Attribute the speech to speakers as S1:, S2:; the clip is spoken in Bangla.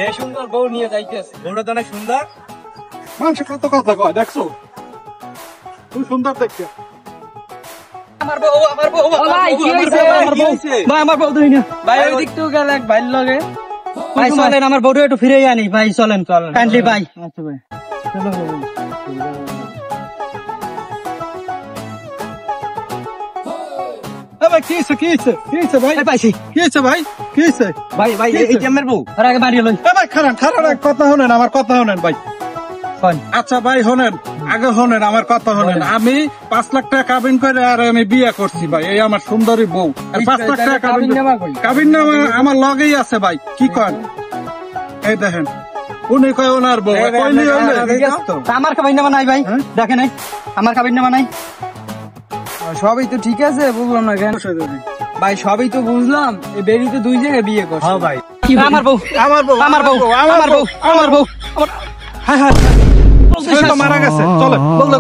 S1: এই সুন্দর বউ নিয়ে যাইতেছে, বউটা তো অনেক সুন্দর।
S2: মানুষ কত কথা কয় দেখছো, তুই সুন্দর দেখতে।
S1: আমার বউ, আমার বউ,
S3: ভাই কি হইছে?
S1: ভাই আমার বউ ধরি না ভাই, ওই দিক তো গেল এক ভাই লগে। ভাই চলেন, আমার বউটা একটু ফিরে আনি ভাই, চলেন চলেন কাইন্ডলি ভাই। আচ্ছা ভাই চলো
S2: ভাই কি হয়েছে, কি হয়েছে, কি হয়েছে ভাই?
S1: পাইছি
S2: কি হয়েছে ভাই, কি হয়েছে?
S1: ভাই। ভাই এই যে আমার বউ, আর আগে বাড়ি লই।
S2: ভাই খারাপ খারাপ, কথা শোনেন, আমার কথা শোনেন ভাই। আচ্ছা ভাই শোনেন, আগে শোনেন আমার কথা শোনেন। আমি 5 লাখ টাকা কাবিন করে আর আমি বিয়ে করছি ভাই, এই আমার সুন্দরী বউ। 5 লাখ টাকা কাবিন নামা আমার লগেই আছে ভাই, কি করেন? এই দেখেন উনি কয় ওনার বউ, কইলি হইলে
S1: আমার কাবিন নামা নাই ভাই, দেখে নাই আমার কাবিন নামা নাই।
S3: সবই তো ঠিক আছে, বুঝলাম না কেন ভাই, সবই তো বুঝলাম। এই বেরি তো 2 জায়গায় বিয়ে করছে।
S1: হ্যাঁ ভাই, আমার বউ,
S2: আমার বউ,
S1: আমার বউ, আমার বউ, আমার বউ।
S2: হ্যাঁ হ্যাঁ মারা গেছে, চলে বললো